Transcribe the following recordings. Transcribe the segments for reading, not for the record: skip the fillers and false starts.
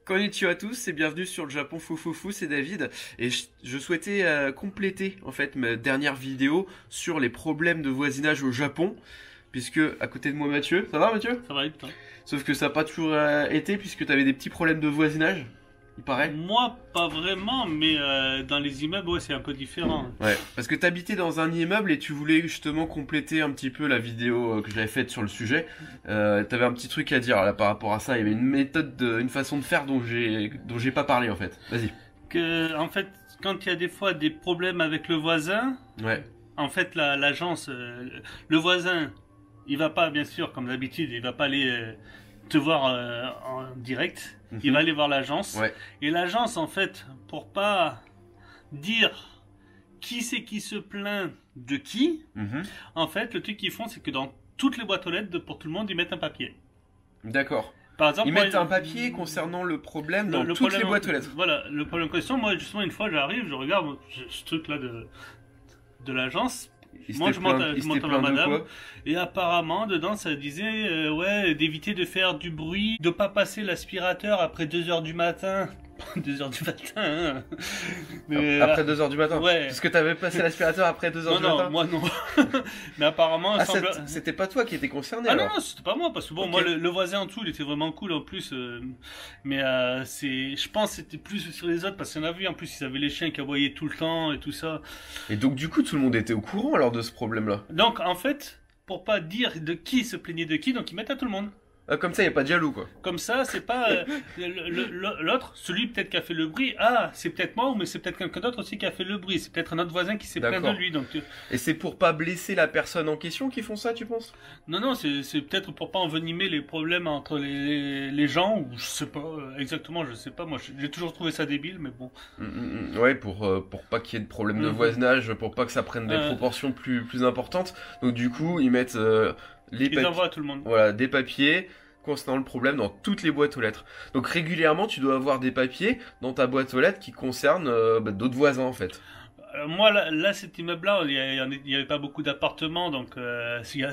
Konnichiwa à tous et bienvenue sur le Japon Foufoufou, c'est David et je souhaitais compléter en fait ma dernière vidéo sur les problèmes de voisinage au Japon puisque à côté de moi Mathieu, ça va Mathieu? Ça va être, hein. Sauf que ça n'a pas toujours été puisque tu avais des petits problèmes de voisinage, il paraît. Moi, pas vraiment, mais dans les immeubles, ouais, c'est un peu différent. Ouais, parce que t'habitais dans un immeuble et tu voulais justement compléter un petit peu la vidéo que j'avais faite sur le sujet. T'avais un petit truc à dire là par rapport à ça. Il y avait une méthode, une façon de faire dont j'ai pas parlé en fait. Vas-y. En fait, quand il y a des fois des problèmes avec le voisin, Ouais. en fait, l'agence, le voisin, il va pas, bien sûr, comme d'habitude, il va pas aller te voir en direct. Il va aller voir l'agence. Ouais. Et l'agence, en fait, pour pas dire qui c'est qui se plaint de qui, en fait, le truc qu'ils font, c'est que dans toutes les boîtes aux lettres, pour tout le monde, ils mettent un papier. D'accord. Par exemple, Ils mettent un papier concernant le problème dans toutes les boîtes aux lettres. Voilà, le problème en question, moi, justement, une fois, j'arrive, je regarde ce truc-là de l'agence. Moi, je monte à madame. Et apparemment, dedans, ça disait, ouais, d'éviter de faire du bruit, de pas passer l'aspirateur après 2h du matin. 2h du matin, hein. Mais, après 2h du matin? Ouais. Parce que t'avais passé l'aspirateur après 2h du matin? Non, moi non. Mais apparemment, c'était pas toi qui étais concerné. Ah alors. non, c'était pas moi, parce que bon, moi, le voisin en dessous, il était vraiment cool en plus. Mais je pense que c'était plus sur les autres, parce qu'on a vu en plus, ils avaient les chiens qui aboyaient tout le temps et tout ça. Et donc, du coup, tout le monde était au courant alors de ce problème-là? Donc, en fait, pour pas dire de qui se plaignait de qui, donc ils mettent à tout le monde. Comme ça, il n'y a pas de jaloux, quoi. Comme ça, c'est pas l'autre, celui peut-être qui a fait le bruit. Ah, c'est peut-être moi, mais c'est peut-être quelqu'un d'autre aussi qui a fait le bruit. C'est peut-être un autre voisin qui s'est plaint de lui. Donc, et c'est pour pas blesser la personne en question qu'ils font ça, tu penses? Non, c'est peut-être pour pas envenimer les problèmes entre les gens, ou je sais pas exactement, je sais pas. Moi, j'ai toujours trouvé ça débile, mais bon. Ouais, pour pas qu'il y ait de problème de voisinage, pour pas que ça prenne des proportions plus importantes. Donc du coup, ils mettent ils envoient à tout le monde. Voilà, des papiers concernant le problème dans toutes les boîtes aux lettres. Donc régulièrement, tu dois avoir des papiers dans ta boîte aux lettres qui concernent d'autres voisins en fait. Moi, là, cet immeuble-là, il y avait pas beaucoup d'appartements, donc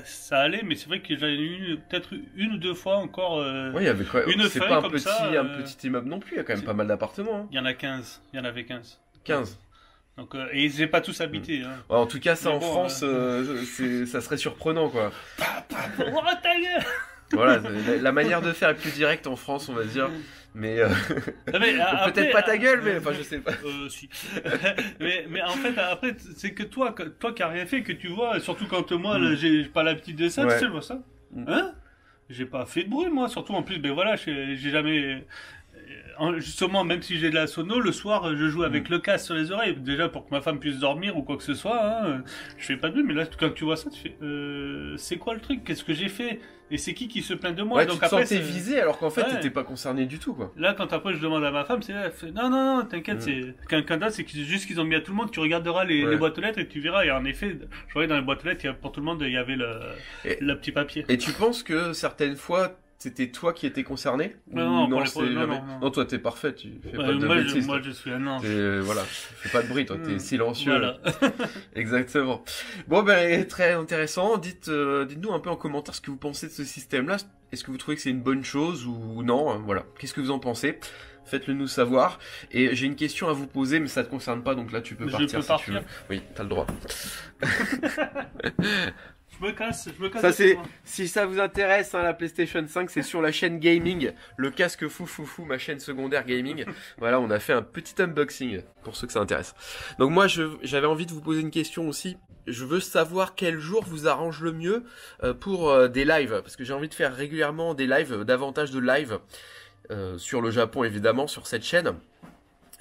ça allait, mais c'est vrai que j'en ai eu peut-être une ou deux fois encore. Oui, il y avait quoi? C'est pas un petit immeuble non plus, il y a quand même pas mal d'appartements. Hein. Il y en a 15, il y en avait 15. 15. Donc, et j'ai pas tous habité. Hein. Ouais, en tout cas, ça mais en France, ça serait surprenant, quoi. Oh, ta gueule! Voilà, la manière de faire est plus directe en France, on va dire. Mais, peut-être pas ta gueule, mais enfin, je sais pas. Si. mais en fait, après, c'est que toi qui as rien fait, que tu vois, surtout quand moi, là, j'ai pas l'habitude de ça, tu sais, je vois ça. Hein? J'ai pas fait de bruit, moi, surtout en plus, ben voilà, j'ai jamais. Justement, même si j'ai de la sono, le soir, je joue avec le casque sur les oreilles, déjà pour que ma femme puisse dormir ou quoi que ce soit. Hein. Je fais pas de bruit, mais là, quand tu vois ça, tu fais, c'est quoi le truc? Qu'est-ce que j'ai fait? Et c'est qui se plaint de moi? Ouais, donc tu te après, sentais visé alors qu'en fait, t'étais pas concerné du tout, quoi. Là, quand après je demande à ma femme, c'est là, elle fait, non, t'inquiète, c'est quelqu'un d'autre, c'est juste qu'ils ont mis à tout le monde. Tu regarderas les boîtes aux lettres et tu verras. Et en effet, je voyais dans les boîtes aux lettres, pour tout le monde, il y avait le petit papier. Et tu penses que certaines fois, c'était toi qui étais concerné? Non, toi t'es parfait, tu fais pas de bêtises. Moi je suis un ange. Voilà, tu fais pas de bruit, toi, t'es silencieux. Voilà. Exactement. Bon, ben, très intéressant. Dites-nous un peu en commentaire ce que vous pensez de ce système-là. Est-ce que vous trouvez que c'est une bonne chose ou non? Voilà. Qu'est-ce que vous en pensez? Faites-le nous savoir. Et j'ai une question à vous poser, mais ça te concerne pas, donc là tu peux partir si tu veux. Oui, t'as le droit. Je me casse. Ça c'est, si ça vous intéresse, hein, la PlayStation 5, c'est sur la chaîne gaming, le casque fou, ma chaîne secondaire gaming. Voilà, on a fait un petit unboxing pour ceux que ça intéresse. Donc moi, j'avais envie de vous poser une question aussi. Je veux savoir quel jour vous arrange le mieux pour des lives, parce que j'ai envie de faire régulièrement des lives, davantage de lives sur le Japon évidemment, sur cette chaîne.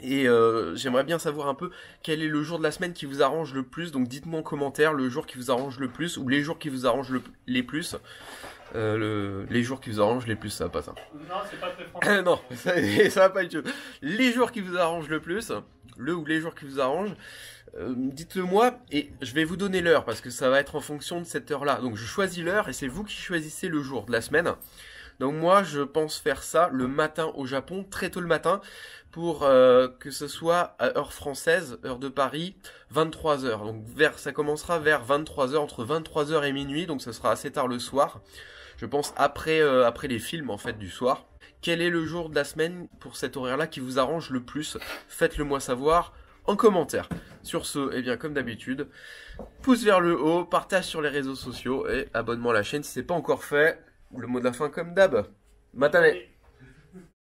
Et j'aimerais bien savoir un peu quel est le jour de la semaine qui vous arrange le plus. Donc dites-moi en commentaire le jour qui vous arrange le plus ou les jours qui vous arrangent les plus. Les jours qui vous arrangent les plus, ça va pas ça. Non, c'est pas très français. Non, ça va pas du tout. Les jours qui vous arrangent le plus, le ou les jours qui vous arrangent. Dites-le moi et je vais vous donner l'heure parce que ça va être en fonction de cette heure-là. Donc je choisis l'heure et c'est vous qui choisissez le jour de la semaine. Donc moi je pense faire ça le matin au Japon, très tôt le matin, pour que ce soit à heure française, heure de Paris, 23h. Donc ça commencera vers 23h, entre 23h et minuit, donc ce sera assez tard le soir. Je pense après les films en fait du soir. quel est le jour de la semaine pour cet horaire-là qui vous arrange le plus? Faites-le moi savoir en commentaire. Sur ce, eh bien comme d'habitude, pouce vers le haut, partage sur les réseaux sociaux et abonnement à la chaîne si c'est pas encore fait. Le mot de la fin comme d'hab. Matane.